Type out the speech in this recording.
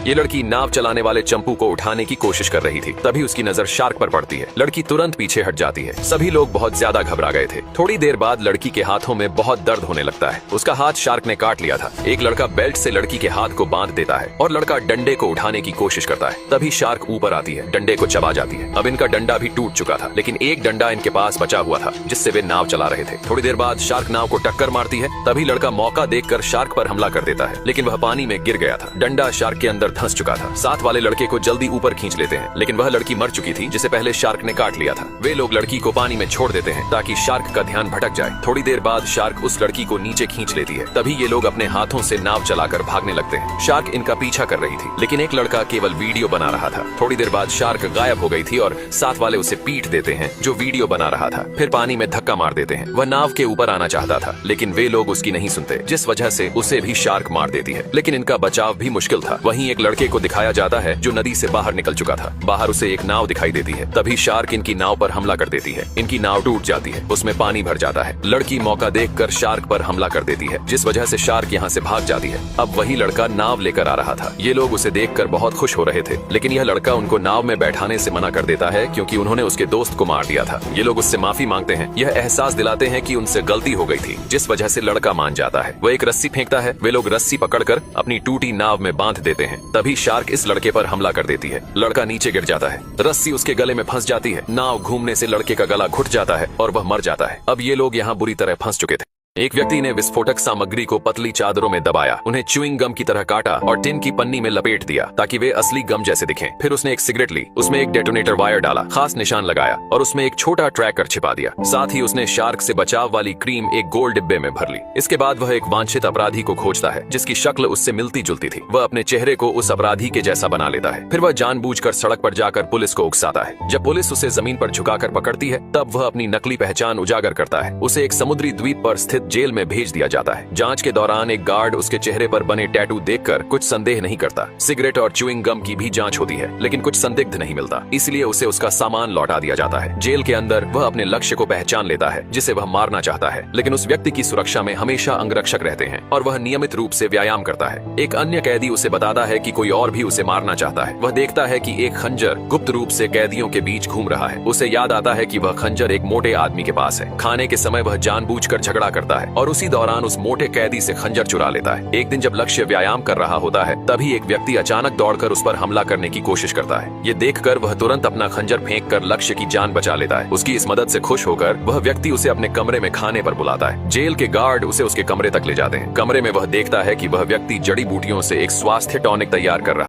ये लड़की नाव चलाने वाले चंपू को उठाने की कोशिश कर रही थी। तभी उसकी नजर शार्क पर पड़ती है। लड़की तुरंत पीछे हट जाती है। सभी लोग बहुत ज्यादा घबरा गए थे। थोड़ी देर बाद लड़की के हाथों में बहुत दर्द होने लगता है। उसका हाथ शार्क ने काट लिया था। एक लड़का बेल्ट से लड़की के हाथ को बांध देता है और लड़का डंडे को उठाने की कोशिश करता है। तभी शार्क ऊपर आती है, डंडे को चबा जाती है। अब इनका डंडा भी टूट चुका था, लेकिन एक डंडा इनके पास बचा हुआ था जिससे वे नाव चला रहे थे। थोड़ी देर बाद शार्क नाव को टक्कर मारती है। तभी लड़का मौका देखकर शार्क पर हमला कर देता है, लेकिन वह पानी में गिर गया था। डंडा शार्क के अंदर धंस चुका था। साथ वाले लड़के को जल्दी ऊपर खींच लेते हैं, लेकिन वह लड़की मर चुकी थी जिसे पहले शार्क ने काट लिया था। वे लोग लड़की को पानी में छोड़ देते हैं ताकि शार्क का ध्यान भटक जाए। थोड़ी देर बाद शार्क उस लड़की को नीचे खींच लेती है। तभी ये लोग अपने हाथों से नाव चलाकर भागने लगते हैं। शार्क इनका पीछा कर रही थी, लेकिन एक लड़का केवल वीडियो बना रहा था। थोड़ी देर बाद शार्क गायब हो गई थी और साथ वाले उसे पीट देते हैं जो वीडियो बना रहा था। फिर पानी में धक्का मार देते हैं। वह नाव के ऊपर आना चाहता था, लेकिन वे लोग उसकी नहीं सुनते, जिस वजह से उसे भी शार्क मार देती है। लेकिन इनका बचाव भी मुश्किल था। वहीं एक लड़के को दिखाया जाता है जो नदी से बाहर निकल चुका था। बाहर उसे एक नाव दिखाई देती है। तभी शार्क इनकी नाव पर हमला कर देती है। इनकी नाव टूट जाती है, उसमें पानी भर जाता है। लड़की मौका देखकर शार्क पर हमला कर देती है, जिस वजह से शार्क यहाँ से भाग जाती है। अब वही लड़का नाव लेकर आ रहा था। ये लोग उसे देखकर बहुत खुश हो रहे थे, लेकिन यह लड़का उनको नाव में बैठाने से मना कर देता है क्योंकि उन्होंने उसके दोस्त को मार दिया था। ये लोग उससे माफी मांगते हैं। यह एहसास दिलाते हैं कि उनसे गलती हो गई थी, जिस वजह से लड़का मान जाता है। वह एक रस्सी फेंकता है। वे लोग रस्सी पकड़कर अपनी टूटी नाव में बांध देते हैं। तभी शार्क इस लड़के पर हमला कर देती है। लड़का नीचे गिर जाता है। रस्सी उसके गले में फंस जाती है। नाव घूमने से लड़के का गला घुट जाता है और वह मर जाता है। अब ये लोग यहाँ बुरी तरह फंस चुके थे। एक व्यक्ति ने विस्फोटक सामग्री को पतली चादरों में दबाया, उन्हें च्युइंग गम की तरह काटा और टिन की पन्नी में लपेट दिया ताकि वे असली गम जैसे दिखें। फिर उसने एक सिगरेट ली, उसमें एक डेटोनेटर वायर डाला, खास निशान लगाया और उसमें एक छोटा ट्रैकर छिपा दिया। साथ ही उसने शार्क से बचाव वाली क्रीम एक गोल डिब्बे में भर ली। इसके बाद वह एक वांछित अपराधी को खोजता है जिसकी शक्ल उससे मिलती जुलती थी। वह अपने चेहरे को उस अपराधी के जैसा बना लेता है। फिर वह जानबूझकर सड़क पर जाकर पुलिस को उकसाता है। जब पुलिस उसे जमीन पर झुकाकर पकड़ती है, तब वह अपनी नकली पहचान उजागर करता है। उसे एक समुद्री द्वीप पर स्थित जेल में भेज दिया जाता है। जांच के दौरान एक गार्ड उसके चेहरे पर बने टैटू देखकर कुछ संदेह नहीं करता। सिगरेट और च्युइंग गम की भी जांच होती है, लेकिन कुछ संदिग्ध नहीं मिलता, इसलिए उसे उसका सामान लौटा दिया जाता है। जेल के अंदर वह अपने लक्ष्य को पहचान लेता है जिसे वह मारना चाहता है, लेकिन उस व्यक्ति की सुरक्षा में हमेशा अंगरक्षक रहते हैं और वह नियमित रूप से व्यायाम करता है। एक अन्य कैदी उसे बताता है कि कोई और भी उसे मारना चाहता है। वह देखता है कि एक खंजर गुप्त रूप से कैदियों के बीच घूम रहा है। उसे याद आता है कि वह खंजर एक मोटे आदमी के पास है। खाने के समय वह जानबूझकर झगड़ा करता है और उसी दौरान उस मोटे कैदी से खंजर चुरा लेता है। एक दिन जब लक्ष्य व्यायाम कर रहा होता है, तभी एक व्यक्ति अचानक दौड़कर उस पर हमला करने की कोशिश करता है। ये देखकर वह तुरंत अपना खंजर फेंककर लक्ष्य की जान बचा लेता है। उसकी इस मदद से खुश होकर वह व्यक्ति उसे अपने कमरे में खाने पर बुलाता है। जेल के गार्ड उसे उसके कमरे तक ले जाते हैं। कमरे में वह देखता है कि वह व्यक्ति जड़ी बूटियों से एक स्वास्थ्य टॉनिक तैयार कर रहा है।